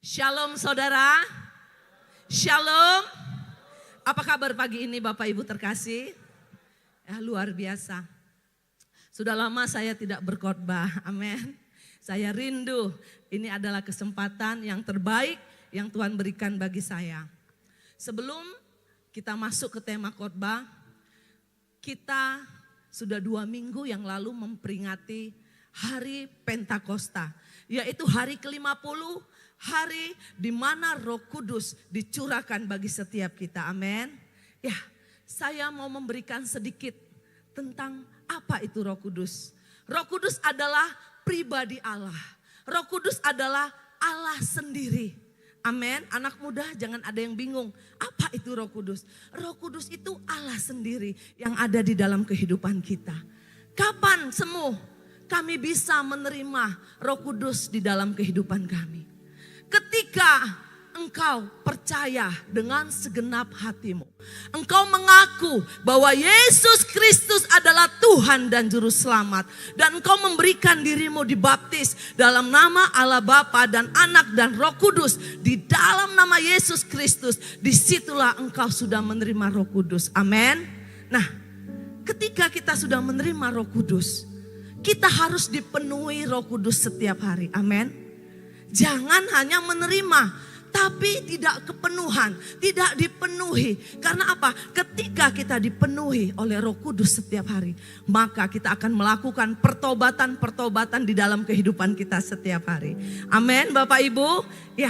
Shalom saudara. Shalom. Apa kabar pagi ini Bapak Ibu terkasih? Ya, luar biasa. Sudah lama saya tidak berkhotbah. Amin. Saya rindu. Ini adalah kesempatan yang terbaik yang Tuhan berikan bagi saya. Sebelum kita masuk ke tema khotbah, kita sudah 2 minggu yang lalu memperingati hari Pentakosta, yaitu hari ke-50, hari di mana Roh Kudus dicurahkan bagi setiap kita. Amin. Ya, saya mau memberikan sedikit tentang apa itu Roh Kudus. Roh Kudus adalah pribadi Allah. Roh Kudus adalah Allah sendiri. Amin. Anak muda jangan ada yang bingung. Apa itu Roh Kudus? Roh Kudus itu Allah sendiri yang ada di dalam kehidupan kita. Kapan semu kami bisa menerima Roh Kudus di dalam kehidupan kami? Ketika engkau percaya dengan segenap hatimu. Engkau mengaku bahwa Yesus Kristus adalah Tuhan dan Juru Selamat. Dan engkau memberikan dirimu dibaptis dalam nama Allah Bapa dan Anak dan Roh Kudus. Di dalam nama Yesus Kristus, disitulah engkau sudah menerima Roh Kudus. Amin. Nah, ketika kita sudah menerima Roh Kudus, kita harus dipenuhi Roh Kudus setiap hari. Amin. Jangan hanya menerima, tapi tidak kepenuhan, tidak dipenuhi. Karena apa? Ketika kita dipenuhi oleh Roh Kudus setiap hari, maka kita akan melakukan pertobatan-pertobatan di dalam kehidupan kita setiap hari. Amin, Bapak Ibu. Ya,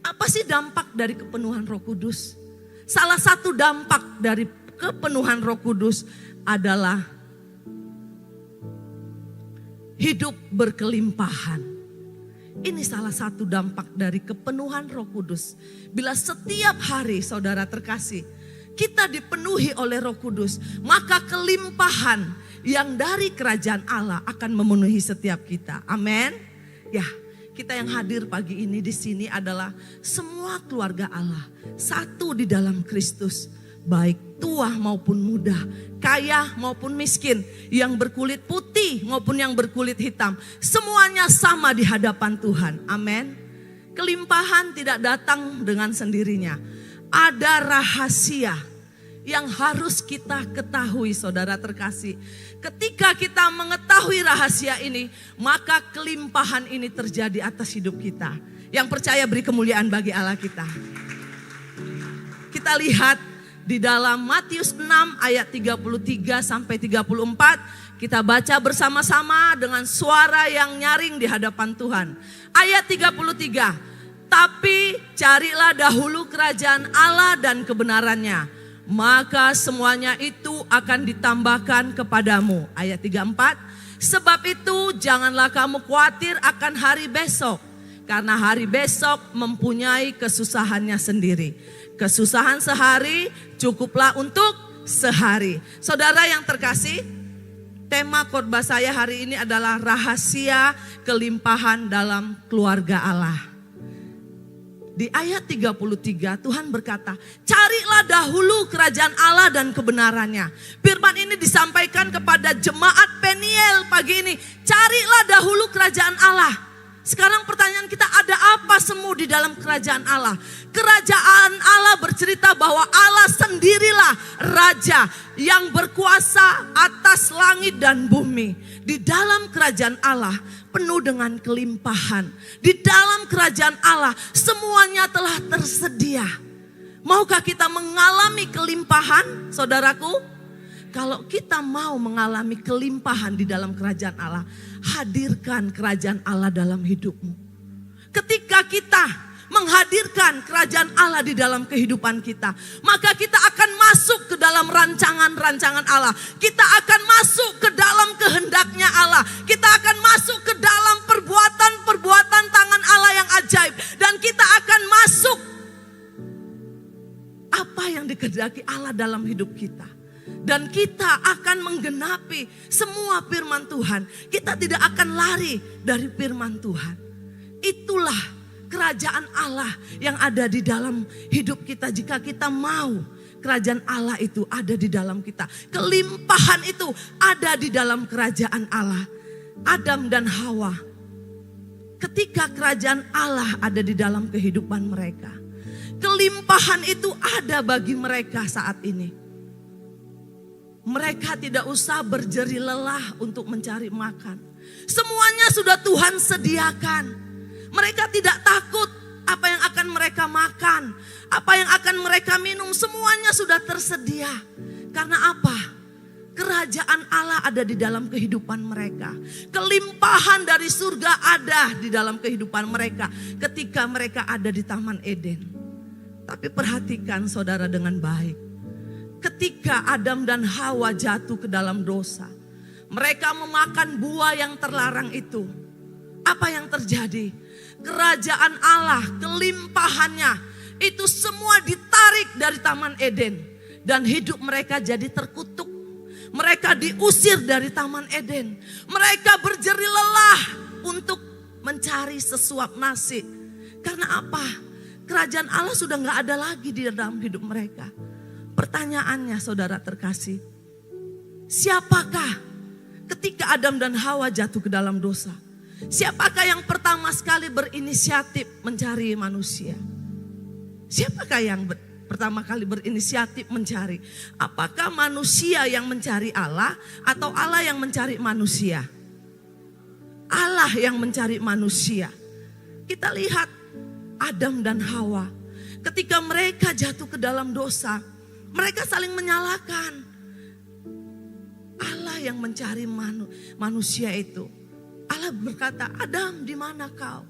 apa sih dampak dari kepenuhan Roh Kudus? Salah satu dampak dari kepenuhan Roh Kudus adalah hidup berkelimpahan. Ini salah satu dampak dari kepenuhan Roh Kudus. Bila setiap hari saudara terkasih, kita dipenuhi oleh Roh Kudus, maka kelimpahan yang dari kerajaan Allah akan memenuhi setiap kita. Amin. Ya, kita yang hadir pagi ini di sini adalah semua keluarga Allah, satu di dalam Kristus. Baik tua maupun muda, kaya maupun miskin, yang berkulit putih maupun yang berkulit hitam, semuanya sama di hadapan Tuhan. Amin. Kelimpahan tidak datang dengan sendirinya. Ada rahasia yang harus kita ketahui, saudara terkasih. Ketika kita mengetahui rahasia ini, maka kelimpahan ini terjadi atas hidup kita. Yang percaya beri kemuliaan bagi Allah kita. Kita lihat di dalam Matius 6 ayat 33 sampai 34, kita baca bersama-sama dengan suara yang nyaring di hadapan Tuhan. Ayat 33, tapi carilah dahulu kerajaan Allah dan kebenarannya, maka semuanya itu akan ditambahkan kepadamu. Ayat 34, sebab itu janganlah kamu khawatir akan hari besok, karena hari besok mempunyai kesusahannya sendiri. Kesusahan sehari cukuplah untuk sehari. Saudara yang terkasih, tema khotbah saya hari ini adalah rahasia kelimpahan dalam keluarga Allah. Di ayat 33 Tuhan berkata, carilah dahulu kerajaan Allah dan kebenarannya. Firman ini disampaikan kepada jemaat Peniel pagi ini. Carilah dahulu kerajaan Allah. Sekarang pertanyaan kita, ada apa semu di dalam kerajaan Allah? Kerajaan Allah bercerita bahwa Allah sendirilah Raja yang berkuasa atas langit dan bumi. Di dalam kerajaan Allah penuh dengan kelimpahan. Di dalam kerajaan Allah semuanya telah tersedia. Maukah kita mengalami kelimpahan, saudaraku? Kalau kita mau mengalami kelimpahan di dalam kerajaan Allah, hadirkan kerajaan Allah dalam hidupmu. Ketika kita menghadirkan kerajaan Allah di dalam kehidupan kita, maka kita akan masuk ke dalam rancangan-rancangan Allah. Kita akan masuk ke dalam kehendaknya Allah. Kita akan masuk ke dalam perbuatan-perbuatan tangan Allah yang ajaib. Dan kita akan masuk apa yang dikehendaki Allah dalam hidup kita. Dan kita akan menggenapi semua firman Tuhan. Kita tidak akan lari dari firman Tuhan. Itulah kerajaan Allah yang ada di dalam hidup kita. Jika kita mau kerajaan Allah itu ada di dalam kita. Kelimpahan itu ada di dalam kerajaan Allah. Adam dan Hawa ketika kerajaan Allah ada di dalam kehidupan mereka, kelimpahan itu ada bagi mereka saat ini. Mereka tidak usah berjeri lelah untuk mencari makan. Semuanya sudah Tuhan sediakan. Mereka tidak takut apa yang akan mereka makan, apa yang akan mereka minum, semuanya sudah tersedia. Karena apa? Kerajaan Allah ada di dalam kehidupan mereka. Kelimpahan dari surga ada di dalam kehidupan mereka ketika mereka ada di Taman Eden. Tapi perhatikan saudara dengan baik. Ketika Adam dan Hawa jatuh ke dalam dosa, mereka memakan buah yang terlarang itu. Apa yang terjadi? Kerajaan Allah, kelimpahannya itu semua ditarik dari Taman Eden. Dan hidup mereka jadi terkutuk. Mereka diusir dari Taman Eden. Mereka berjeri lelah untuk mencari sesuap nasi. Karena apa? Kerajaan Allah sudah gak ada lagi di dalam hidup mereka. Pertanyaannya saudara terkasih, siapakah ketika Adam dan Hawa jatuh ke dalam dosa? Siapakah yang pertama sekali berinisiatif mencari manusia? Siapakah yang pertama kali berinisiatif mencari? Apakah manusia yang mencari Allah atau Allah yang mencari manusia? Allah yang mencari manusia. Kita lihat Adam dan Hawa ketika mereka jatuh ke dalam dosa, mereka saling menyalahkan. Allah yang mencari manusia itu. Allah berkata, Adam di mana kau?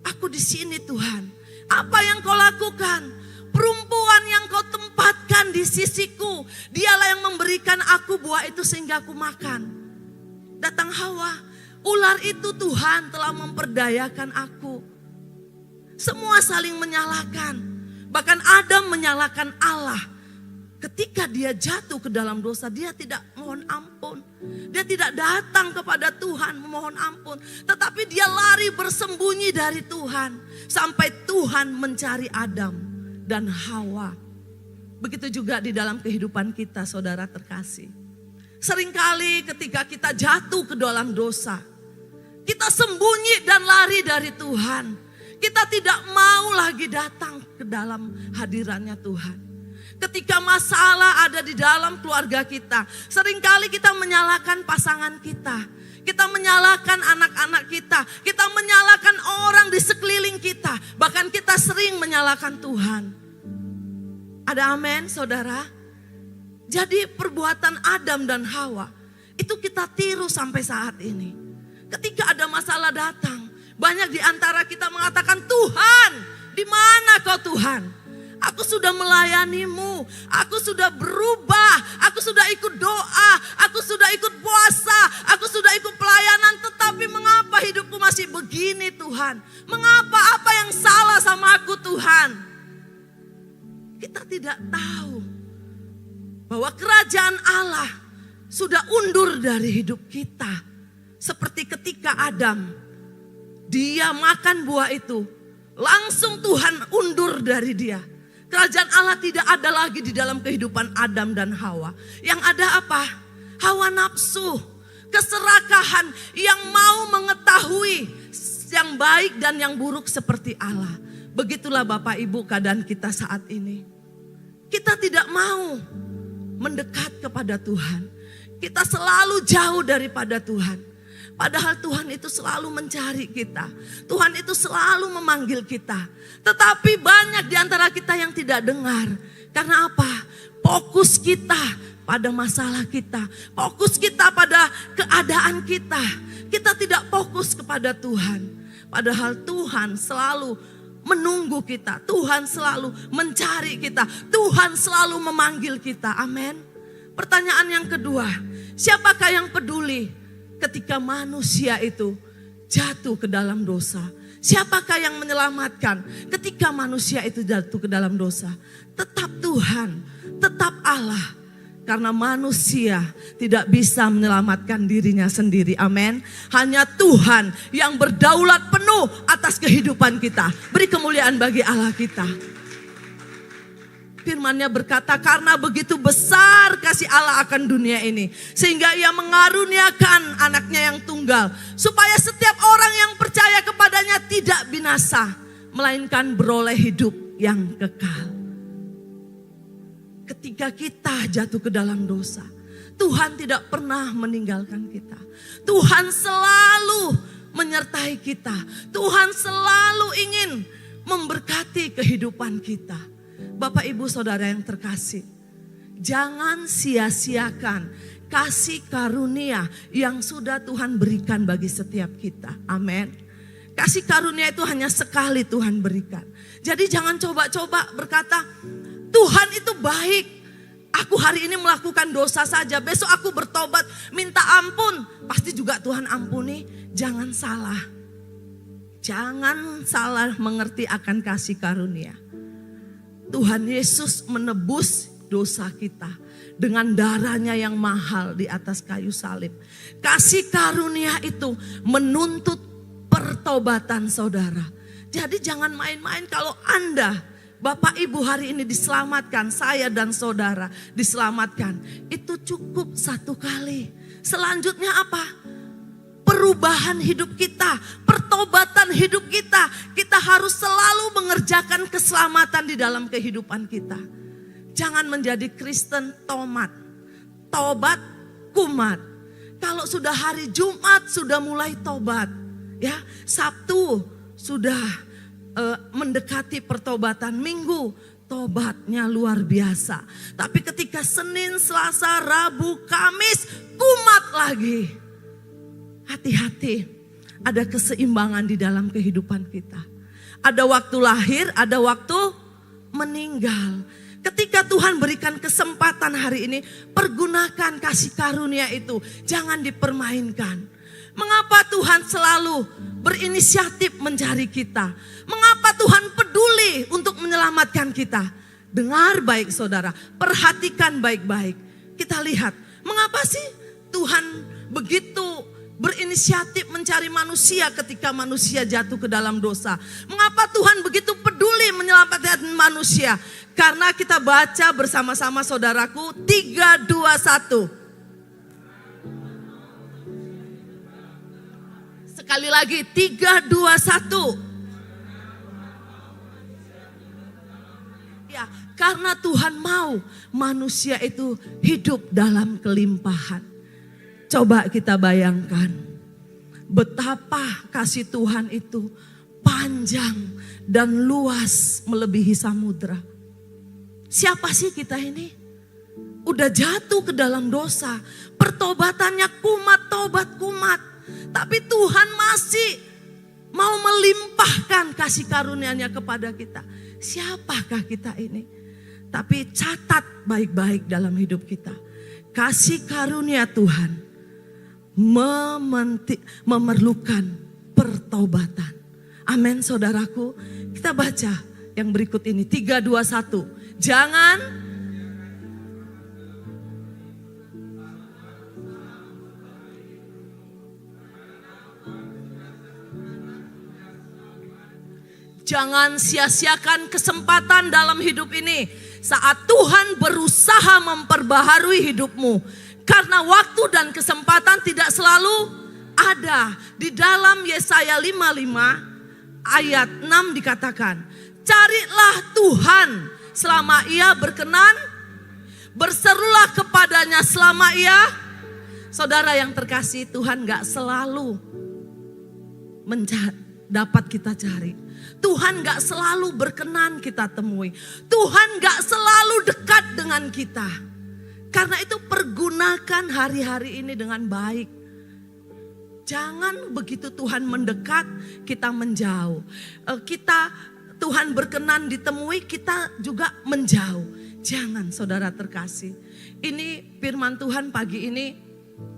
Aku di sini Tuhan. Apa yang kau lakukan? Perempuan yang kau tempatkan di sisiku. Dialah yang memberikan aku buah itu sehingga aku makan. Datang Hawa, ular itu Tuhan telah memperdayakan aku. Semua saling menyalahkan. Bahkan Adam menyalahkan Allah. Ketika dia jatuh ke dalam dosa, dia tidak mohon ampun. Dia tidak datang kepada Tuhan memohon ampun. Tetapi dia lari bersembunyi dari Tuhan. Sampai Tuhan mencari Adam dan Hawa. Begitu juga di dalam kehidupan kita saudara terkasih. Seringkali ketika kita jatuh ke dalam dosa, kita sembunyi dan lari dari Tuhan. Kita tidak mau lagi datang ke dalam hadirannya Tuhan. Ketika masalah ada di dalam keluarga kita, seringkali kita menyalahkan pasangan kita. Kita menyalahkan anak-anak kita. Kita menyalahkan orang di sekeliling kita. Bahkan kita sering menyalahkan Tuhan. Ada amin saudara? Jadi perbuatan Adam dan Hawa itu kita tiru sampai saat ini. Ketika ada masalah datang, banyak di antara kita mengatakan, Tuhan, di mana kau Tuhan? Aku sudah melayanimu, aku sudah berubah, aku sudah ikut doa, aku sudah ikut puasa, aku sudah ikut pelayanan. Tetapi mengapa hidupku masih begini Tuhan? Mengapa, apa yang salah sama aku Tuhan? Kita tidak tahu bahwa kerajaan Allah sudah undur dari hidup kita. Seperti ketika Adam, dia makan buah itu, langsung Tuhan undur dari dia. Kerajaan Allah tidak ada lagi di dalam kehidupan Adam dan Hawa. Yang ada apa? Hawa nafsu, keserakahan yang mau mengetahui yang baik dan yang buruk seperti Allah. Begitulah Bapak Ibu keadaan kita saat ini. Kita tidak mau mendekat kepada Tuhan. Kita selalu jauh daripada Tuhan. Padahal Tuhan itu selalu mencari kita. Tuhan itu selalu memanggil kita. Tetapi banyak di antara kita yang tidak dengar. Karena apa? Fokus kita pada masalah kita. Fokus kita pada keadaan kita. Kita tidak fokus kepada Tuhan. Padahal Tuhan selalu menunggu kita. Tuhan selalu mencari kita. Tuhan selalu memanggil kita. Amin. Pertanyaan yang kedua. Siapakah yang peduli ketika manusia itu jatuh ke dalam dosa? Siapakah yang menyelamatkan ketika manusia itu jatuh ke dalam dosa? Tetap Tuhan, tetap Allah. Karena manusia tidak bisa menyelamatkan dirinya sendiri. Amin. Hanya Tuhan yang berdaulat penuh atas kehidupan kita. Beri kemuliaan bagi Allah kita. firman-Nya berkata, karena begitu besar kasih Allah akan dunia ini, sehingga Ia mengaruniakan anaknya yang tunggal, supaya setiap orang yang percaya kepadanya tidak binasa, melainkan beroleh hidup yang kekal. Ketika kita jatuh ke dalam dosa, Tuhan tidak pernah meninggalkan kita. Tuhan selalu menyertai kita. Tuhan selalu ingin memberkati kehidupan kita. Bapak, Ibu, Saudara yang terkasih, jangan sia-siakan kasih karunia yang sudah Tuhan berikan bagi setiap kita. Amin. Kasih karunia itu hanya sekali Tuhan berikan. Jadi jangan coba-coba berkata, Tuhan itu baik. Aku hari ini melakukan dosa saja, besok aku bertobat, minta ampun, pasti juga Tuhan ampuni. Jangan salah. Jangan salah mengerti akan kasih karunia. Tuhan Yesus menebus dosa kita dengan darahnya yang mahal di atas kayu salib. Kasih karunia itu menuntut pertobatan saudara. Jadi jangan main-main kalau Anda, Bapak Ibu hari ini diselamatkan, saya dan saudara diselamatkan. Itu cukup satu kali. Selanjutnya apa? Perubahan hidup kita, pertobatan hidup kita. Kita harus selalu mengerjakan keselamatan di dalam kehidupan kita. Jangan menjadi Kristen tomat, tobat kumat. Kalau sudah hari Jumat sudah mulai tobat, ya Sabtu sudah mendekati pertobatan, Minggu tobatnya luar biasa. Tapi ketika Senin, Selasa, Rabu, Kamis kumat lagi. Hati-hati, ada keseimbangan di dalam kehidupan kita. Ada waktu lahir, ada waktu meninggal. Ketika Tuhan berikan kesempatan hari ini, pergunakan kasih karunia itu. Jangan dipermainkan. Mengapa Tuhan selalu berinisiatif mencari kita? Mengapa Tuhan peduli untuk menyelamatkan kita? Dengar baik saudara, perhatikan baik-baik. Kita lihat, mengapa sih Tuhan begitu berinisiatif mencari manusia ketika manusia jatuh ke dalam dosa? Mengapa Tuhan begitu peduli menyelamatkan manusia? Karena kita baca bersama-sama saudaraku, 3, 2, 1. Sekali lagi, 3, 2, 1. Ya, karena Tuhan mau manusia itu hidup dalam kelimpahan. Coba kita bayangkan betapa kasih Tuhan itu panjang dan luas melebihi samudra. Siapa sih kita ini? Udah jatuh ke dalam dosa, pertobatannya kumat, tobat kumat. Tapi Tuhan masih mau melimpahkan kasih karunia-Nya kepada kita. Siapakah kita ini? Tapi catat baik-baik dalam hidup kita. Kasih karunia Tuhan memerlukan pertobatan. Amin saudaraku. Kita baca yang berikut ini. 3, 2, 1. Jangan sia-siakan kesempatan dalam hidup ini. Saat Tuhan berusaha memperbaharui hidupmu. Karena waktu dan kesempatan tidak selalu ada. Di dalam Yesaya 55 ayat 6 dikatakan, carilah Tuhan selama Ia berkenan, berserulah kepadanya selama Ia. Saudara yang terkasih, Tuhan gak selalu dapat kita cari. Tuhan gak selalu berkenan kita temui. Tuhan gak selalu dekat dengan kita. Karena itu pergunakan hari-hari ini dengan baik. Jangan begitu Tuhan mendekat, kita menjauh. Tuhan berkenan ditemui, kita juga menjauh. Jangan saudara terkasih. Ini firman Tuhan pagi ini,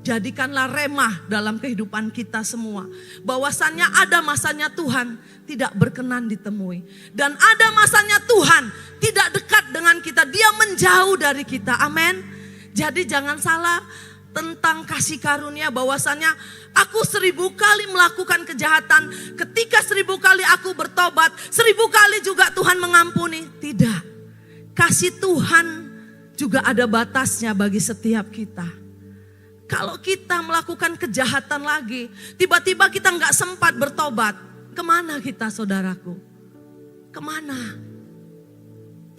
jadikanlah remah dalam kehidupan kita semua. Bahwasannya ada masanya Tuhan tidak berkenan ditemui. Dan ada masanya Tuhan tidak dekat dengan kita, Dia menjauh dari kita. Amin. Jadi jangan salah tentang kasih karunia, bahwasannya aku 1000 kali melakukan kejahatan, ketika 1000 kali aku bertobat, 1000 kali juga Tuhan mengampuni. Tidak. kasih Tuhan juga ada batasnya bagi setiap kita. Kalau kita melakukan kejahatan lagi, tiba-tiba kita nggak sempat bertobat, kemana kita saudaraku? Kemana?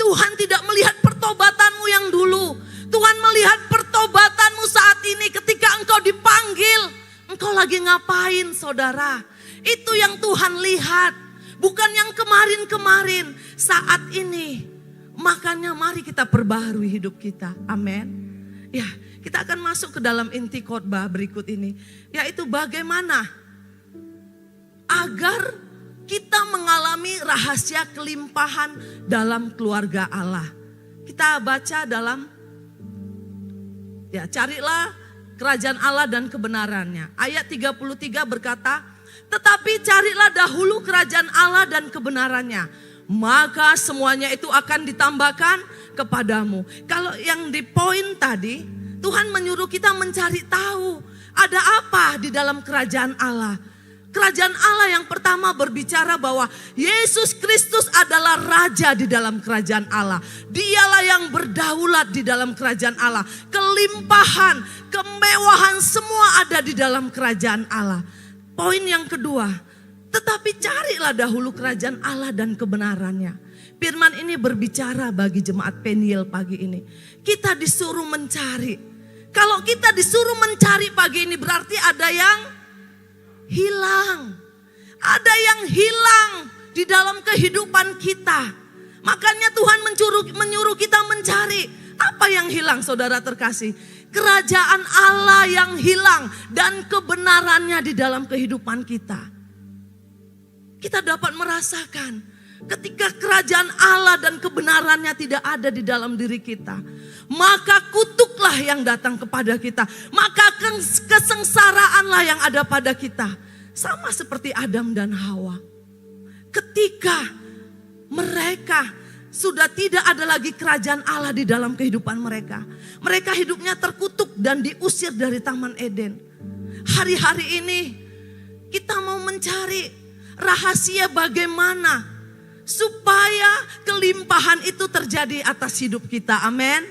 Tuhan tidak melihat pertobatanmu yang dulu. Tuhan melihat pertobatanmu saat ini ketika engkau dipanggil. Engkau lagi ngapain saudara? Itu yang Tuhan lihat. Bukan yang kemarin-kemarin, saat ini. Makanya mari kita perbaharui hidup kita. Amin. Ya, kita akan masuk ke dalam inti khotbah berikut ini. Yaitu bagaimana agar kita mengalami rahasia kelimpahan dalam keluarga Allah. Kita baca dalam, ya, carilah kerajaan Allah dan kebenarannya. Ayat 33 berkata, tetapi carilah dahulu kerajaan Allah dan kebenarannya, maka semuanya itu akan ditambahkan kepadamu. Kalau yang di poin tadi, Tuhan menyuruh kita mencari tahu ada apa di dalam kerajaan Allah. Kerajaan Allah yang pertama berbicara bahwa Yesus Kristus adalah raja di dalam kerajaan Allah. Dialah yang berdaulat di dalam kerajaan Allah. Kelimpahan, kemewahan semua ada di dalam kerajaan Allah. Poin yang kedua, tetapi carilah dahulu kerajaan Allah dan kebenarannya. Firman ini berbicara bagi jemaat Peniel pagi ini. Kita disuruh mencari. Kalau kita disuruh mencari pagi ini berarti ada yang hilang. Ada yang hilang di dalam kehidupan kita. Makanya Tuhan menyuruh kita mencari. Apa yang hilang saudara terkasih? Kerajaan Allah yang hilang dan kebenarannya di dalam kehidupan kita. Kita dapat merasakan ketika kerajaan Allah dan kebenarannya tidak ada di dalam diri kita, maka kutuklah yang datang kepada kita, maka kesengsaraanlah yang ada pada kita. Sama seperti Adam dan Hawa. Ketika mereka sudah tidak ada lagi kerajaan Allah di dalam kehidupan mereka, mereka hidupnya terkutuk dan diusir dari Taman Eden. Hari-hari ini kita mau mencari rahasia bagaimana supaya kelimpahan itu terjadi atas hidup kita. Amin.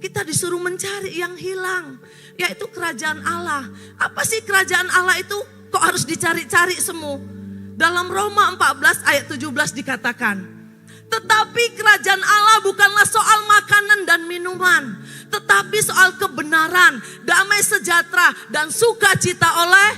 Kita disuruh mencari yang hilang, yaitu kerajaan Allah. Apa sih kerajaan Allah itu? Kok harus dicari-cari semua? Dalam Roma 14 ayat 17 dikatakan, tetapi kerajaan Allah bukanlah soal makanan dan minuman, tetapi soal kebenaran, damai sejahtera, dan sukacita oleh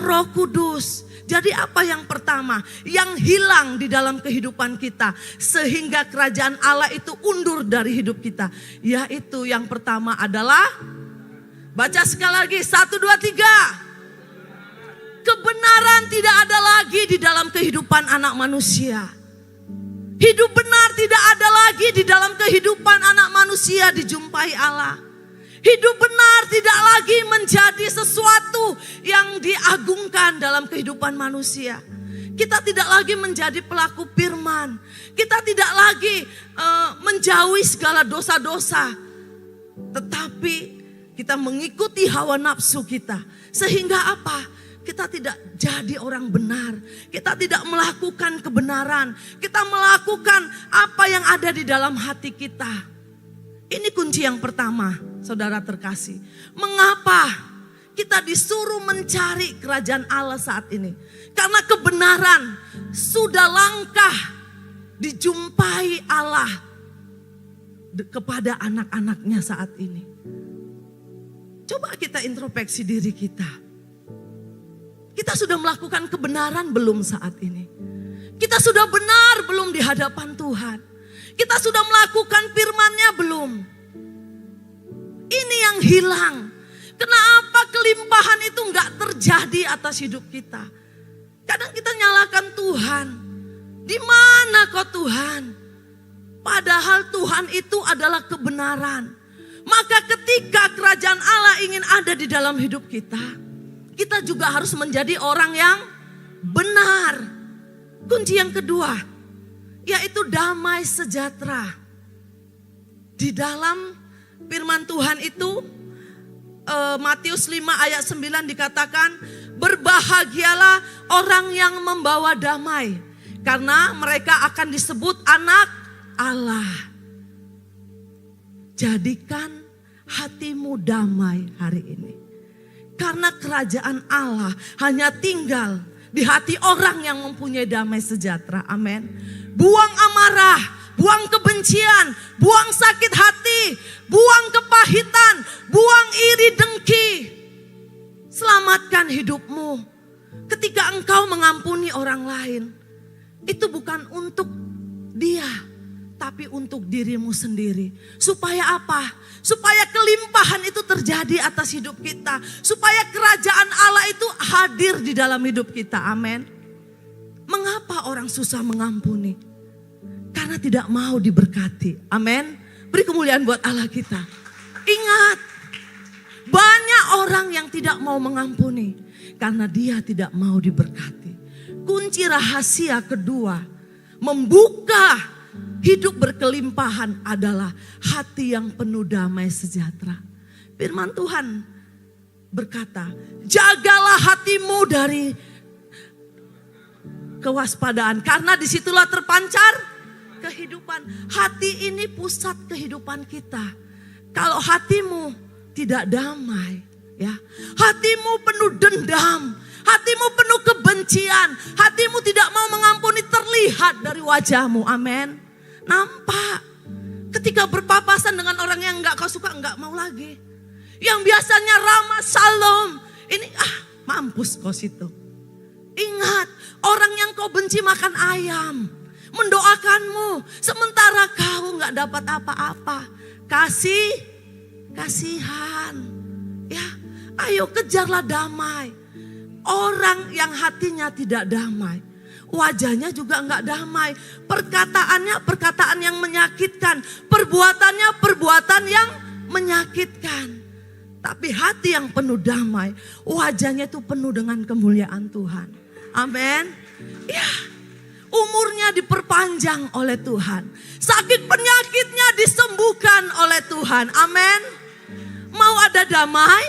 Roh Kudus. Jadi apa yang pertama yang hilang di dalam kehidupan kita sehingga kerajaan Allah itu undur dari hidup kita? Yaitu yang pertama adalah, baca sekali lagi, 1, 2, 3. Kebenaran tidak ada lagi di dalam kehidupan anak manusia. Hidup benar tidak ada lagi di dalam kehidupan anak manusia dijumpai Allah. Hidup benar tidak lagi menjadi sesuatu yang diagungkan dalam kehidupan manusia. Kita tidak lagi menjadi pelaku firman. Kita tidak lagi menjauhi segala dosa-dosa. Tetapi kita mengikuti hawa nafsu kita. Sehingga apa? Kita tidak jadi orang benar. Kita tidak melakukan kebenaran. Kita melakukan apa yang ada di dalam hati kita. Ini kunci yang pertama, saudara terkasih. Mengapa kita disuruh mencari kerajaan Allah saat ini? Karena kebenaran sudah langkah dijumpai Allah kepada anak-anaknya saat ini. Coba kita introspeksi diri kita. Kita sudah melakukan kebenaran belum saat ini? Kita sudah benar belum di hadapan Tuhan? Kita sudah melakukan firman-Nya belum? Ini yang hilang. Kenapa kelimpahan itu enggak terjadi atas hidup kita? Kadang kita nyalakan Tuhan. Di mana kau Tuhan? Padahal Tuhan itu adalah kebenaran. Maka ketika kerajaan Allah ingin ada di dalam hidup kita, kita juga harus menjadi orang yang benar. Kunci yang kedua, yaitu damai sejahtera. Di dalam firman Tuhan itu, Matius 5 ayat 9 dikatakan, berbahagialah orang yang membawa damai, karena mereka akan disebut anak Allah. Jadikan hatimu damai hari ini. Karena kerajaan Allah hanya tinggal di hati orang yang mempunyai damai sejahtera. Amin. Buang amarah, buang kebencian, buang sakit hati, buang kepahitan, buang iri dengki. Selamatkan hidupmu. Ketika engkau mengampuni orang lain, itu bukan untuk dia, tapi untuk dirimu sendiri. Supaya apa? Supaya kelimpahan itu terjadi atas hidup kita. Supaya kerajaan Allah itu hadir di dalam hidup kita. Amin. Mengapa orang susah mengampuni? Karena tidak mau diberkati. Amin. Beri kemuliaan buat Allah kita. Ingat, banyak orang yang tidak mau mengampuni karena dia tidak mau diberkati. Kunci rahasia kedua, membuka hidup berkelimpahan adalah hati yang penuh damai sejahtera. Firman Tuhan berkata, jagalah hatimu dari kewaspadaan, karena disitulah terpancar kehidupan. Hati ini pusat kehidupan kita. Kalau hatimu tidak damai, ya, hatimu penuh dendam, hatimu penuh kebencian, hatimu tidak mau mengampuni, terlihat dari wajahmu. Amin. Nampak. Ketika berpapasan dengan orang yang enggak kau suka, enggak mau lagi. Yang biasanya ramah salam, ini mampus kau situ. Ingat, orang yang kau benci makan ayam, mendoakanmu, sementara kau enggak dapat apa-apa. Kasihan. Ya, ayo kejarlah damai. Orang yang hatinya tidak damai, wajahnya juga enggak damai. Perkataannya perkataan yang menyakitkan, perbuatannya perbuatan yang menyakitkan. Tapi hati yang penuh damai, wajahnya itu penuh dengan kemuliaan Tuhan. Amin. Ya, umurnya diperpanjang oleh Tuhan. Sakit penyakitnya disembuhkan oleh Tuhan. Amin. Mau ada damai?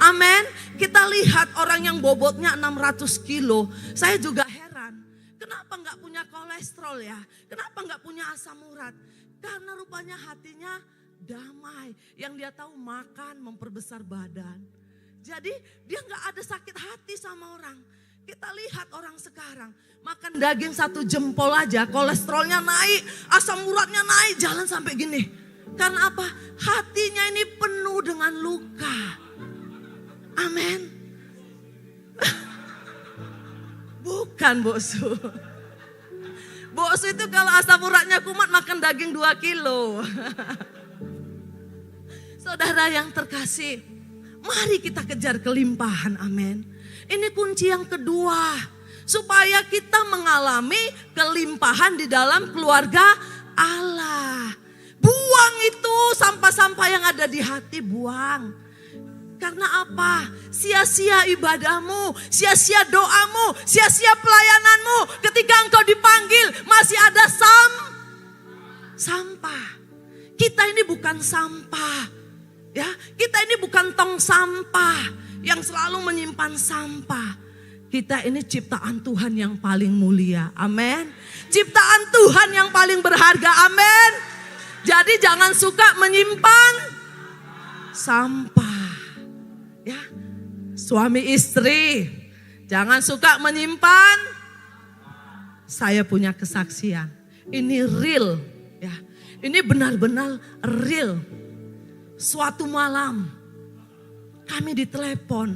Amin. Kita lihat orang yang bobotnya 600 kilo. Saya juga heran. Kenapa gak punya kolesterol ya? Kenapa gak punya asam urat? Karena rupanya hatinya damai. Yang dia tahu makan memperbesar badan. Jadi dia gak ada sakit hati sama orang. Kita lihat orang sekarang. Makan daging 1 jempol aja, kolesterolnya naik, asam uratnya naik, jalan sampai gini. Karena apa? Hatinya ini penuh dengan luka. Amin. Bukan boksu. Boksu itu kalau asam uratnya kumat makan daging 2 kilo. Saudara yang terkasih, mari kita kejar kelimpahan. Amin. Ini kunci yang kedua, supaya kita mengalami kelimpahan di dalam keluarga Allah. Buang itu sampah-sampah yang ada di hati, buang. Karena apa? Sia-sia ibadahmu, sia-sia doamu, sia-sia pelayananmu. Ketika engkau dipanggil masih ada sampah. Kita ini bukan sampah, ya. Kita ini bukan tong sampah yang selalu menyimpan sampah. Kita ini ciptaan Tuhan yang paling mulia. Amin. Ciptaan Tuhan yang paling berharga. Amin. Jadi jangan suka menyimpan sampah. Ya. Suami istri, jangan suka menyimpan. Saya punya kesaksian. Ini real, ya. Ini benar-benar real. Suatu malam kami ditelepon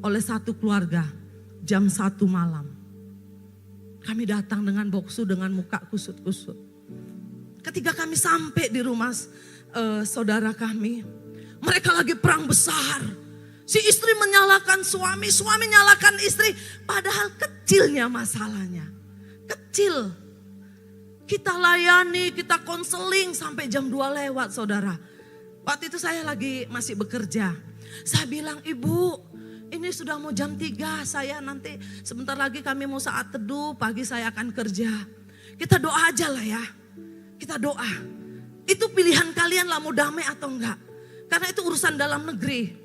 oleh satu keluarga jam 1 malam. Kami datang dengan boksu dengan muka kusut-kusut. Ketika kami sampai di rumah saudara kami, mereka lagi perang besar. Si istri menyalahkan suami, suami nyalakan istri. Padahal kecilnya masalahnya. Kecil. Kita layani, kita konseling sampai jam 2 lewat saudara. Waktu itu saya lagi masih bekerja. Saya bilang, ibu ini sudah mau jam 3, saya nanti sebentar lagi kami mau saat teduh, pagi saya akan kerja. Kita doa aja lah ya. Kita doa. Itu pilihan kalian lah mau damai atau enggak. Karena itu urusan dalam negeri.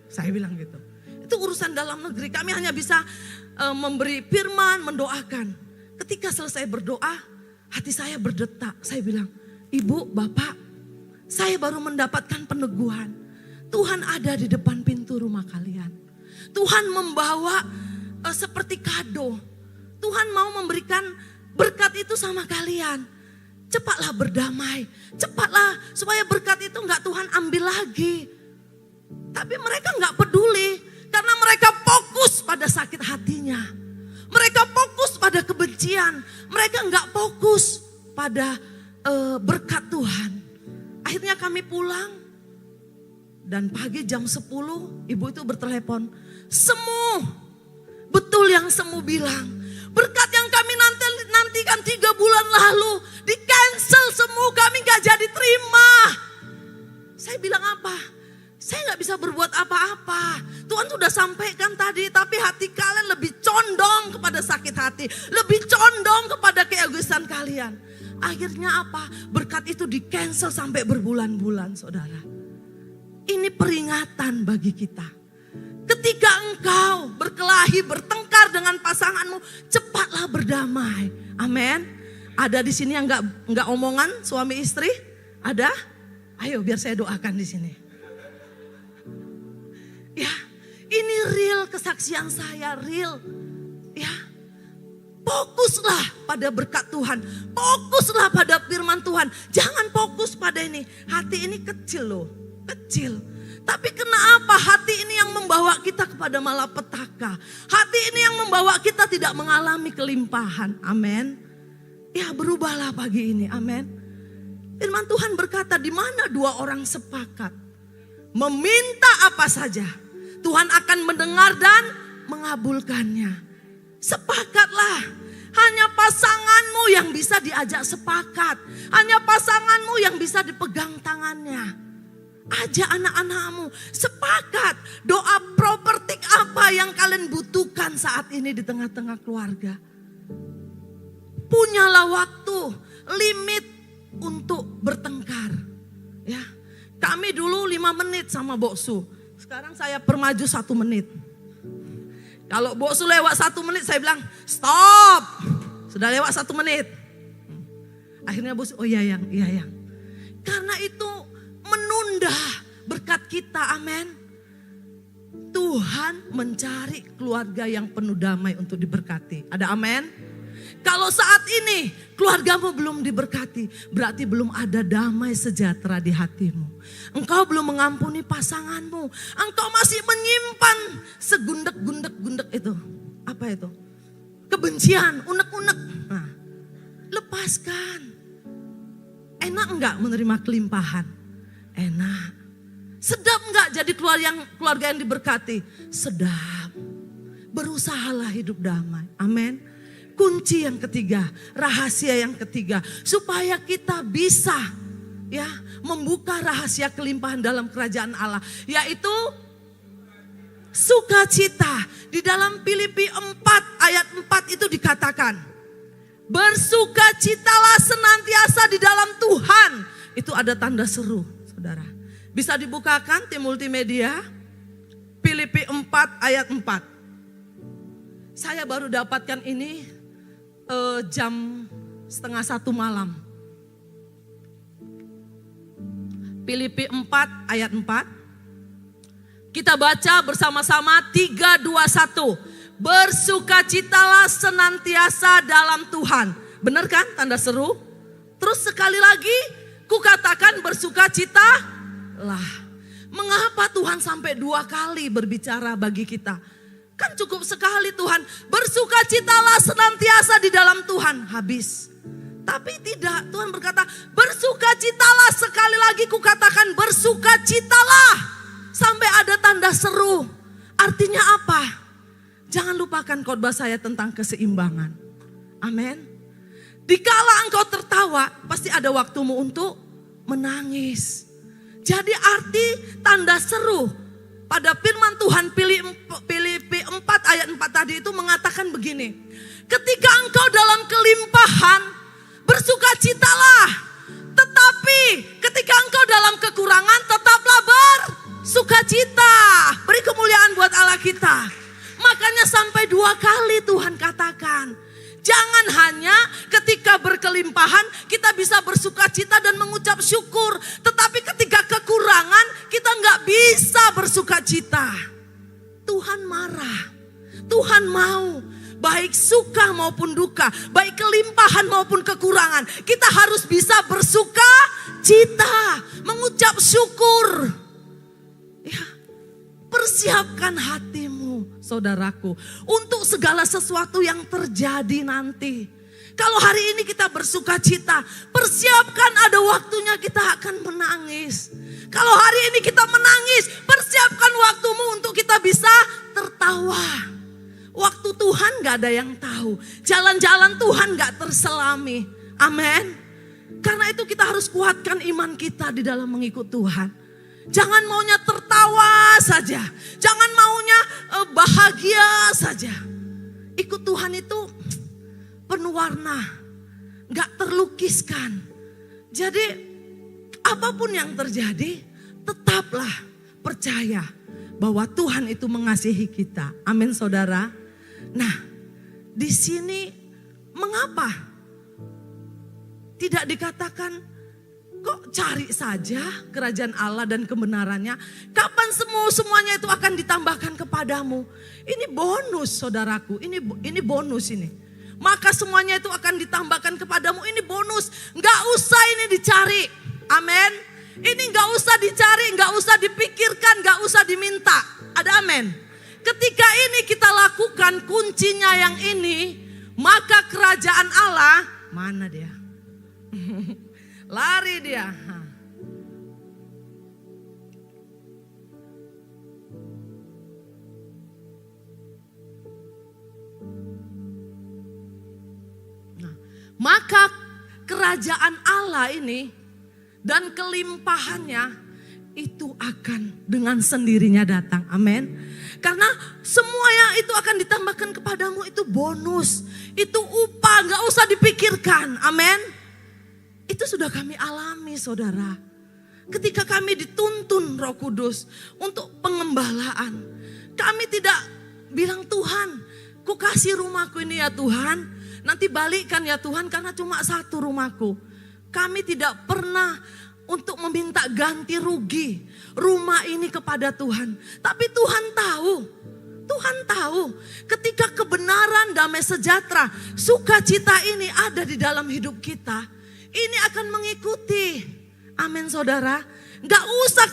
Saya bilang gitu. Itu urusan dalam negeri. Kami hanya bisa memberi firman, mendoakan. Ketika selesai berdoa, hati saya berdetak. Saya bilang, Ibu, Bapak, saya baru mendapatkan peneguhan. Tuhan ada di depan pintu rumah kalian. Tuhan membawa seperti kado. Tuhan mau memberikan berkat itu sama kalian. Cepatlah berdamai. Cepatlah supaya berkat itu enggak Tuhan ambil lagi. Tapi mereka enggak peduli. Karena mereka fokus pada sakit hatinya. Mereka fokus pada kebencian. Mereka enggak fokus pada berkat Tuhan. Akhirnya kami pulang. Dan pagi jam 10 ibu itu bertelepon. Semu, betul yang Semu bilang. Berkat yang kami nantikan 3 bulan lalu di cancel Semu, kami gak jadi terima. Saya bilang apa? Saya gak bisa berbuat apa-apa. Tuhan sudah sampaikan tadi, tapi hati kalian lebih condong kepada sakit hati. Lebih condong kepada keegoisan kalian. Akhirnya apa? Berkat itu di cancel sampai berbulan-bulan, saudara. Ini peringatan bagi kita. Ketika engkau berkelahi, bertengkar dengan pasanganmu, cepatlah berdamai. Amin. Ada di sini yang enggak omongan suami istri? Ada? Ayo biar saya doakan di sini. Ya, ini real kesaksian saya, real. Ya. Fokuslah pada berkat Tuhan. Fokuslah pada firman Tuhan. Jangan fokus pada ini. Hati ini kecil loh. Kecil. Tapi kenapa hati ini yang membawa kita kepada malapetaka? Hati ini yang membawa kita tidak mengalami kelimpahan. Amin. Ya, berubahlah pagi ini. Amin. Firman Tuhan berkata, di mana 2 orang sepakat meminta apa saja, Tuhan akan mendengar dan mengabulkannya. Sepakatlah. Hanya pasanganmu yang bisa diajak sepakat. Hanya pasanganmu yang bisa dipegang tangannya. Ajak anak-anakmu sepakat doa propertik apa yang kalian butuhkan saat ini di tengah-tengah keluarga. Punyalah waktu, limit untuk bertengkar. Ya, kami dulu 5 menit sama Boksu. Sekarang saya permaju 1 menit. Kalau Boksu lewat 1 menit saya bilang stop. Sudah lewat 1 menit. Akhirnya Boksu, oh iya yang. Karena itu menunda berkat kita, amin. Tuhan mencari keluarga yang penuh damai untuk diberkati. Ada amin? Kalau saat ini keluargamu belum diberkati, berarti belum ada damai sejahtera di hatimu. Engkau belum mengampuni pasanganmu. Engkau masih menyimpan segundek-gundek itu. Apa itu? Kebencian, unek-unek. Nah, lepaskan. Enak enggak menerima kelimpahan? Enak. Sedap enggak jadi keluarga yang diberkati? Sedap. Berusahalah hidup damai. Amin. Kunci yang ketiga, rahasia yang ketiga, supaya kita bisa ya membuka rahasia kelimpahan dalam kerajaan Allah, yaitu sukacita. Di dalam Filipi 4 ayat 4 itu dikatakan, bersukacitalah senantiasa di dalam Tuhan. Itu ada tanda seru. Saudara, bisa dibukakan tim multimedia Filipi 4 ayat 4. Saya baru dapatkan ini jam 12:30 malam. Filipi 4 ayat 4. Kita baca bersama-sama 3, 2, 1. Bersukacitalah senantiasa dalam Tuhan. Benar kan tanda seru? Terus sekali lagi kukatakan bersukacitalah. Mengapa Tuhan sampai 2 kali berbicara bagi kita? Kan cukup sekali Tuhan. Bersukacitalah senantiasa di dalam Tuhan. Habis. Tapi tidak, Tuhan berkata bersukacitalah, sekali lagi kukatakan bersukacitalah. Sampai ada tanda seru. Artinya apa? Jangan lupakan khotbah saya tentang keseimbangan. Amin. Dikala engkau tertawa, pasti ada waktumu untuk menangis. Jadi arti tanda seru pada firman Tuhan Filipi 4 ayat 4 tadi itu mengatakan begini. Ketika engkau dalam kelimpahan, bersukacitalah. Tetapi ketika engkau dalam kekurangan, tetaplah bersukacita. Beri kemuliaan buat Allah kita. Makanya sampai 2 kali Tuhan katakan, jangan hanya ketika berkelimpahan bersukacita dan mengucap syukur. Tetapi ketika kekurangan, kita nggak bisa bersukacita. Tuhan marah, Tuhan mau. Baik suka maupun duka, baik kelimpahan maupun kekurangan, kita harus bisa bersukacita, mengucap syukur. Ya, persiapkan hatimu, saudaraku, untuk segala sesuatu yang terjadi nanti. Kalau hari ini kita bersukacita, persiapkan ada waktunya kita akan menangis. Kalau hari ini kita menangis, persiapkan waktumu untuk kita bisa tertawa. Waktu Tuhan gak ada yang tahu. Jalan-jalan Tuhan gak terselami. Amin. Karena itu kita harus kuatkan iman kita di dalam mengikut Tuhan. Jangan maunya tertawa saja. Jangan maunya bahagia saja. Ikut Tuhan itu penuh warna. Gak terlukiskan. Jadi apapun yang terjadi, tetaplah percaya bahwa Tuhan itu mengasihi kita. Amin, saudara. Nah, di sini mengapa tidak dikatakan kok cari saja kerajaan Allah dan kebenarannya? Kapan semuanya itu akan ditambahkan kepadamu? Ini bonus, saudaraku. Ini bonus ini. Maka semuanya itu akan ditambahkan kepadamu. Ini bonus. Nggak usah ini dicari. Amin. Ini nggak usah dicari, nggak usah dipikirkan, nggak usah diminta. Ada amin. Ketika ini kita lakukan kuncinya yang ini, maka kerajaan Allah, mana dia? Lari dia. Nah, maka kerajaan Allah ini dan kelimpahannya itu akan dengan sendirinya datang. Amin. Karena semua yang itu akan ditambahkan kepadamu itu bonus. Itu upah, gak usah dipikirkan. Amin. Itu sudah kami alami, saudara. Ketika kami dituntun Roh Kudus untuk pengembalaan. Kami tidak bilang, Tuhan, ku kasih rumahku ini ya Tuhan. Nanti balikkan ya Tuhan karena cuma satu rumahku. Kami tidak pernah untuk meminta ganti rugi rumah ini kepada Tuhan. Tapi Tuhan tahu ketika kebenaran, damai sejahtera, sukacita ini ada di dalam hidup kita, ini akan mengikuti. Amin, saudara. Gak usah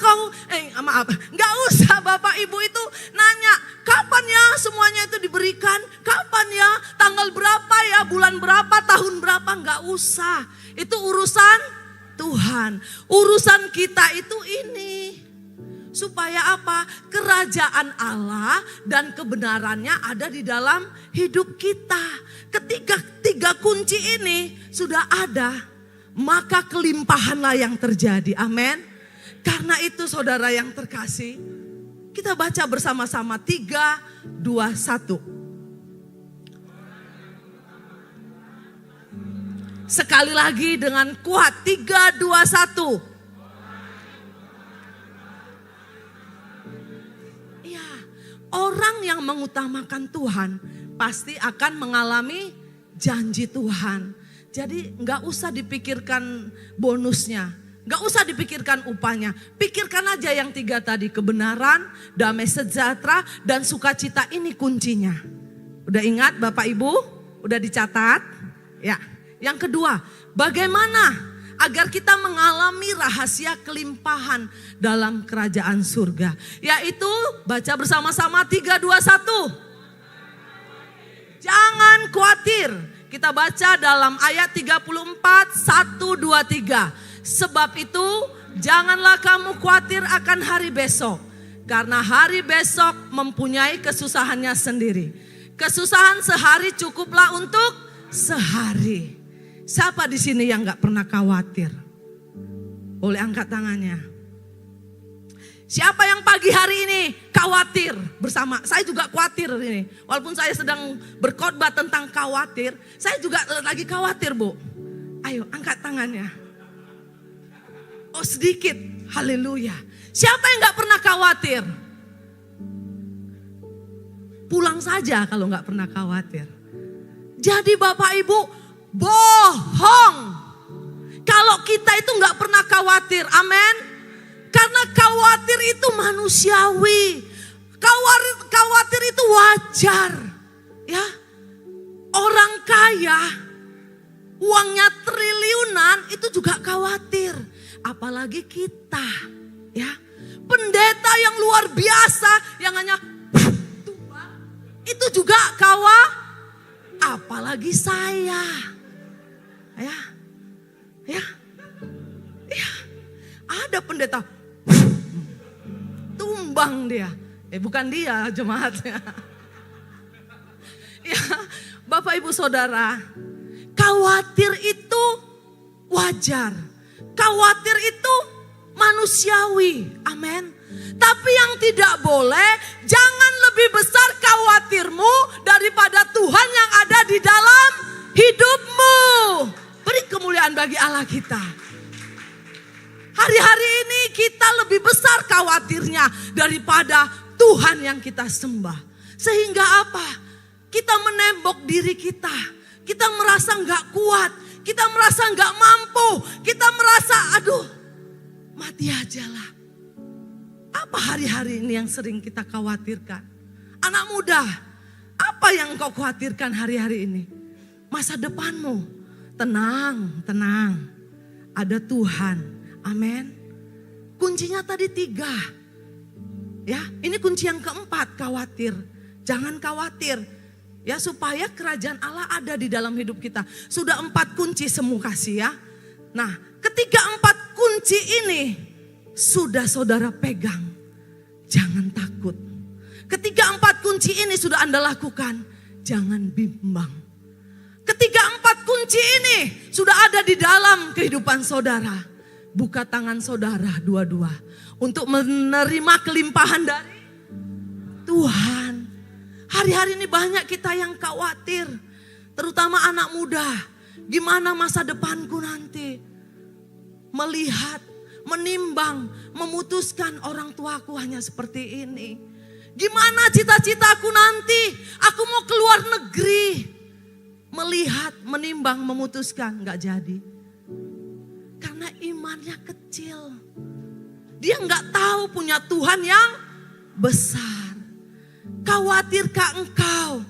Bapak Ibu itu nanya, kapan ya semuanya itu diberikan? Kapan ya? Tanggal berapa ya? Bulan berapa? Tahun berapa? Gak usah. Itu urusan Tuhan. Urusan kita itu ini. Supaya apa? Kerajaan Allah dan kebenarannya ada di dalam hidup kita. Ketika 3 kunci ini sudah ada, maka kelimpahanlah yang terjadi. Amin. Karena itu saudara yang terkasih, kita baca bersama-sama 3, 2, 1. Sekali lagi dengan kuat, 3, 2, 1. Ya, orang yang mengutamakan Tuhan pasti akan mengalami janji Tuhan. Jadi gak usah dipikirkan bonusnya, gak usah dipikirkan upahnya. Pikirkan aja yang 3 tadi, kebenaran, damai sejahtera, dan sukacita, ini kuncinya. Udah ingat Bapak Ibu? Udah dicatat? Ya. Yang kedua, bagaimana agar kita mengalami rahasia kelimpahan dalam kerajaan surga? Yaitu baca bersama-sama 3, 2, 1. Jangan khawatir. Kita baca dalam ayat 34, 1, 2, 3. Sebab itu janganlah kamu khawatir akan hari besok. Karena hari besok mempunyai kesusahannya sendiri. Kesusahan sehari cukuplah untuk sehari. Siapa di sini yang gak pernah khawatir? Boleh angkat tangannya. Siapa yang pagi hari ini khawatir bersama? Saya juga khawatir ini. Walaupun saya sedang berkhotbah tentang khawatir, saya juga lagi khawatir, Bu. Ayo angkat tangannya. Oh sedikit, haleluya. Siapa yang gak pernah khawatir? Pulang saja kalau gak pernah khawatir. Jadi Bapak Ibu, bohong kalau kita itu nggak pernah khawatir. Amin. Karena khawatir itu manusiawi. Khawatir itu wajar. Ya. Orang kaya, uangnya triliunan itu juga khawatir. Apalagi kita, ya. Pendeta yang luar biasa yang hanya tumbang, itu juga apalagi saya. Ya. Ada pendeta tumbang dia. Bukan dia jemaatnya. Ya, Bapak Ibu Saudara, khawatir itu wajar. Khawatir itu manusiawi. Amin. Tapi yang tidak boleh, jangan lebih besar khawatirmu daripada Tuhan yang ada di dalam hidupmu. Beri kemuliaan bagi Allah kita. Hari-hari ini kita lebih besar khawatirnya daripada Tuhan yang kita sembah. Sehingga apa? Kita menembok diri kita. Kita merasa gak kuat. Kita merasa gak mampu. Kita merasa aduh mati aja lah. Apa hari-hari ini yang sering kita khawatirkan? Anak muda, apa yang kau khawatirkan hari-hari ini? Masa depanmu. Tenang. Ada Tuhan. Amin. Kuncinya tadi 3. Ya, ini kunci yang keempat, khawatir. Jangan khawatir. Ya, supaya kerajaan Allah ada di dalam hidup kita. Sudah 4 kunci semua kasih ya. Nah, ketika 4 kunci ini sudah saudara pegang, jangan takut. Ketika 4 kunci ini sudah Anda lakukan, jangan bimbang. Ketika 4 kunci ini sudah ada di dalam kehidupan saudara, buka tangan saudara dua-dua untuk menerima kelimpahan dari Tuhan. Hari-hari ini banyak kita yang khawatir, terutama anak muda. Gimana masa depanku nanti? Melihat, menimbang, memutuskan orang tuaku hanya seperti ini. Gimana cita-citaku nanti? Aku mau keluar negeri. Melihat, menimbang, memutuskan, gak jadi. Karena imannya kecil. Dia gak tahu punya Tuhan yang besar. Khawatirkah engkau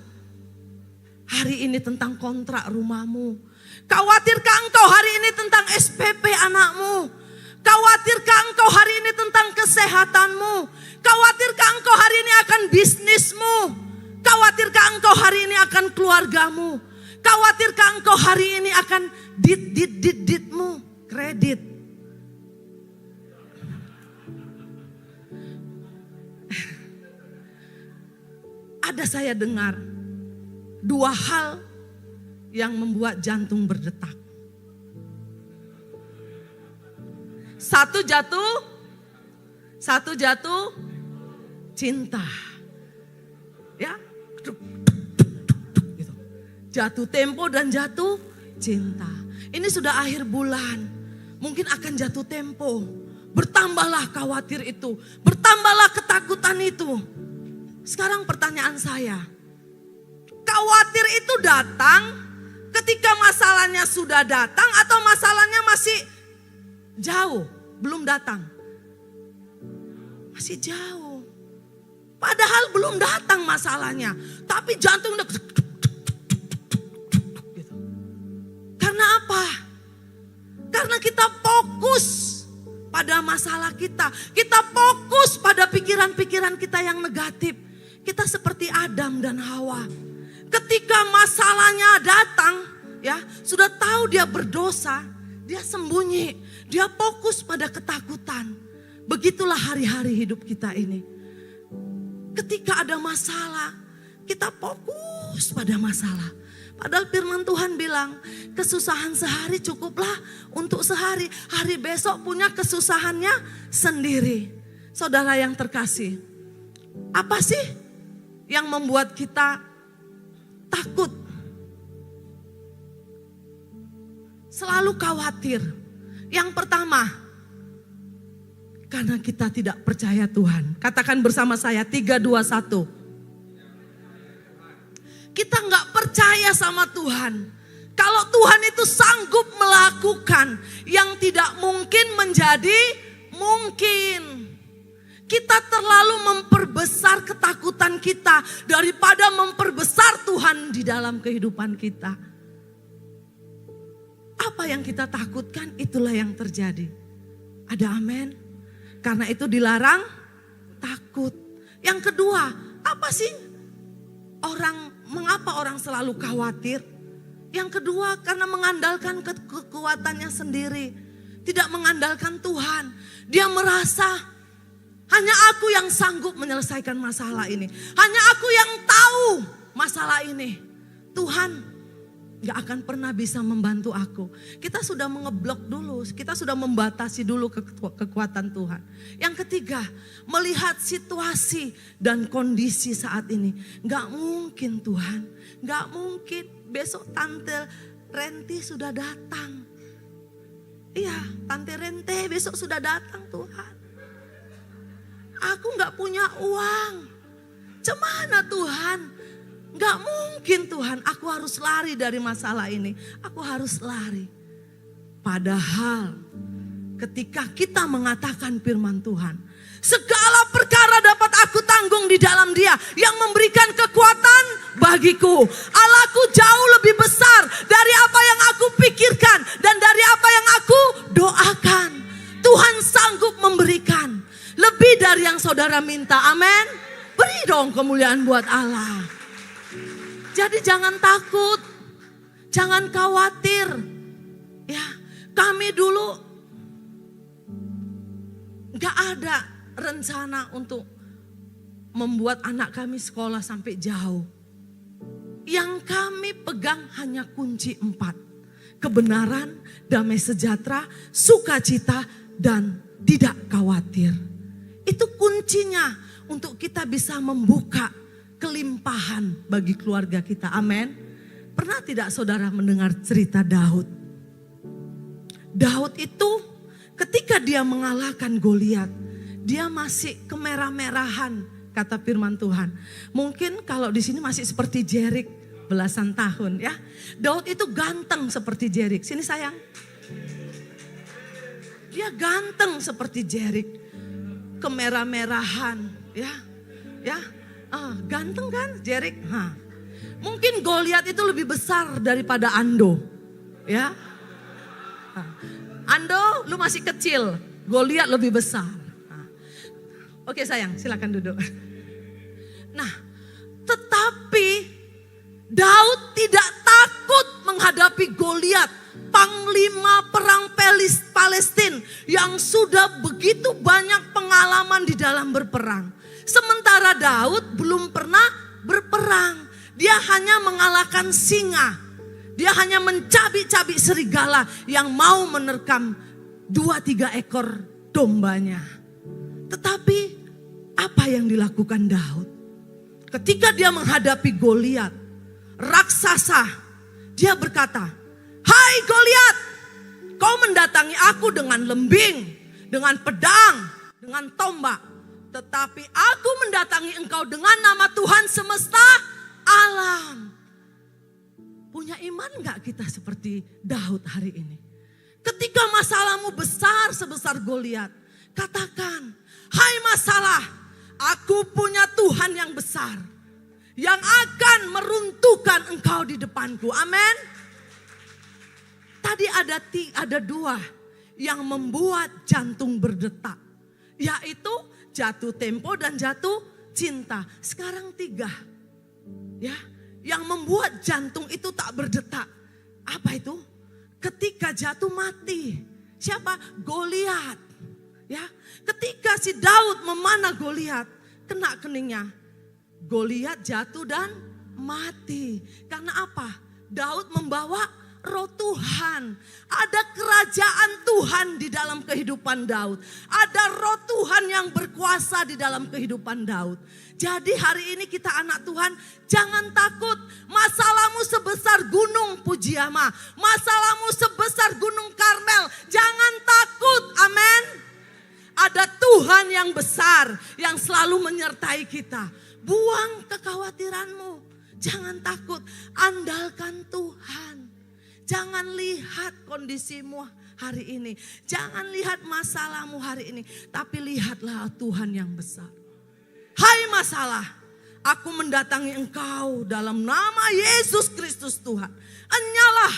hari ini tentang kontrak rumahmu? Khawatirkah engkau hari ini tentang SPP anakmu? Khawatirkah engkau hari ini tentang kesehatanmu? Khawatirkah engkau hari ini akan bisnismu? Khawatirkah engkau hari ini akan keluargamu? Khawatirkah engkau hari ini akan ditmu? Kredit. Ada saya dengar 2 hal yang membuat jantung berdetak. 1 jatuh cinta. Ya. Gitu. Jatuh tempo dan jatuh cinta. Ini sudah akhir bulan. Mungkin akan jatuh tempo. Bertambahlah khawatir itu. Bertambahlah ketakutan itu. Sekarang pertanyaan saya, khawatir itu datang ketika masalahnya sudah datang atau masalahnya masih jauh, belum datang? Masih jauh. Padahal belum datang masalahnya, tapi jantung udah gitu. Karena apa? Karena kita fokus pada masalah kita. Kita fokus pada pikiran-pikiran kita yang negatif. Kita seperti Adam dan Hawa. Ketika masalahnya datang, ya, sudah tahu dia berdosa, dia sembunyi, dia fokus pada ketakutan. Begitulah hari-hari hidup kita ini. Ketika ada masalah, kita fokus pada masalah. Padahal firman Tuhan bilang, kesusahan sehari cukuplah untuk sehari. Hari besok punya kesusahannya sendiri. Saudara yang terkasih, apa sih yang membuat kita takut? Selalu khawatir. Yang pertama, karena kita tidak percaya Tuhan. Katakan bersama saya, 3, 2, 1. Kita nggak percaya sama Tuhan. Kalau Tuhan itu sanggup melakukan yang tidak tidak mungkin menjadi mungkin. Kita terlalu memperbesar ketakutan kita daripada memperbesar Tuhan di dalam kehidupan kita. Apa yang kita takutkan, itulah yang terjadi. Ada amin? Karena itu dilarang takut. Yang kedua, apa sih mengapa orang selalu khawatir? Yang kedua, karena mengandalkan kekuatannya sendiri. Tidak mengandalkan Tuhan. Dia merasa hanya aku yang sanggup menyelesaikan masalah ini. Hanya aku yang tahu masalah ini. Tuhan gak akan pernah bisa membantu aku. Kita sudah mengeblok dulu. Kita sudah membatasi dulu kekuatan Tuhan. Yang ketiga, melihat situasi dan kondisi saat ini. Gak mungkin Tuhan. Gak mungkin besok Tante Renti sudah datang. Iya, Tante Rente besok sudah datang Tuhan. Aku gak punya uang. Cemana Tuhan? Gak mungkin Tuhan, aku harus lari dari masalah ini. Aku harus lari. Padahal ketika kita mengatakan firman Tuhan, segala perkara dapat aku tanggung di dalam Dia yang memberikan kekuatan bagiku. Allahku jauh lebih besar dari apa yang aku pikirkan dan dari apa yang aku doakan. Tuhan sanggup memberikan lebih dari yang saudara minta. Amin. Beri dong kemuliaan buat Allah. Jadi jangan takut. Jangan khawatir. Ya, kami dulu gak ada rencana untuk membuat anak kami sekolah sampai jauh. Yang kami pegang hanya kunci 4. Kebenaran, damai sejahtera, sukacita, dan tidak khawatir. Itu kuncinya untuk kita bisa membuka kelimpahan bagi keluarga kita. Amin. Pernah tidak saudara mendengar cerita Daud? Daud itu ketika dia mengalahkan Goliat, dia masih kemerah-merahan kata firman Tuhan. Mungkin kalau di sini masih seperti Jerik belasan tahun ya. Daud itu ganteng seperti Jerik. Sini sayang. Dia ganteng seperti Jerik. Kemerah-merahan ya. Ganteng kan Jerik? Mungkin Goliat itu lebih besar daripada Ando ya. Ando lu masih kecil, Goliat lebih besar. Oke sayang, silakan duduk. Nah, tetapi Daud tidak takut menghadapi Goliat, panglima perang Palestina yang sudah begitu banyak pengalaman di dalam berperang. Sementara Daud belum pernah berperang. Dia hanya mengalahkan singa. Dia hanya mencabik-cabik serigala yang mau menerkam 2-3 ekor dombanya. Tetapi apa yang dilakukan Daud? Ketika dia menghadapi Goliat, raksasa, dia berkata, "Hai Goliat, kau mendatangi aku dengan lembing, dengan pedang, dengan tombak. Tetapi aku mendatangi engkau dengan nama Tuhan semesta alam." Punya iman gak kita seperti Daud hari ini? Ketika masalahmu besar sebesar Goliat, katakan, "Hai masalah, aku punya Tuhan yang besar, yang akan meruntuhkan engkau di depanku." Amin. Tadi ada 2 yang membuat jantung berdetak, yaitu jatuh tempo dan jatuh cinta. Sekarang 3 ya, yang membuat jantung itu tak berdetak. Apa itu? Ketika jatuh mati. Siapa? Goliat. Ya, ketika si Daud memanah Goliat, kena keningnya. Goliat jatuh dan mati. Karena apa? Daud membawa roh Tuhan. Ada kerajaan Tuhan di dalam kehidupan Daud. Ada roh Tuhan yang berkuasa di dalam kehidupan Daud. Jadi hari ini kita anak Tuhan, jangan takut. Masalahmu sebesar gunung Pujiama, masalahmu sebesar gunung Karmel, jangan takut. Amin. Ada Tuhan yang besar yang selalu menyertai kita. Buang kekhawatiranmu, jangan takut, andalkan Tuhan. Jangan lihat kondisimu hari ini. Jangan lihat masalahmu hari ini, tapi lihatlah Tuhan yang besar. Hai masalah, aku mendatangi engkau dalam nama Yesus Kristus Tuhan. Enyalah.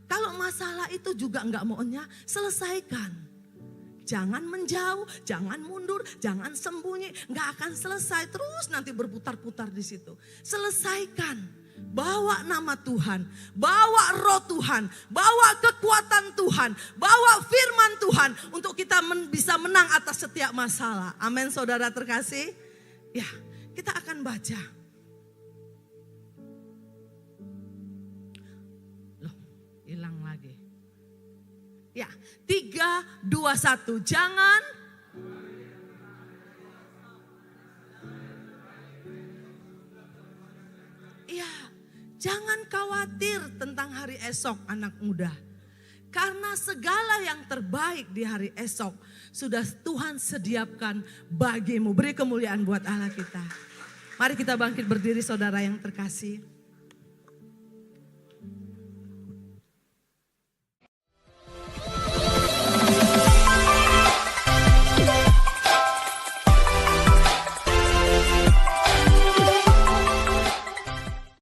Kalau masalah itu juga enggak mau enyah, selesaikan. Jangan menjauh, jangan mundur, jangan sembunyi. Enggak akan selesai, terus nanti berputar-putar di situ. Selesaikan. Bawa nama Tuhan, bawa roh Tuhan, bawa kekuatan Tuhan, bawa firman Tuhan untuk kita bisa menang atas setiap masalah. Amin saudara terkasih. Ya, kita akan baca. Loh, hilang lagi. Ya, 3, 2, 1. Jangan jangan khawatir tentang hari esok anak muda. Karena segala yang terbaik di hari esok sudah Tuhan sediakan bagimu. Beri kemuliaan buat Allah kita. Mari kita bangkit berdiri saudara yang terkasih.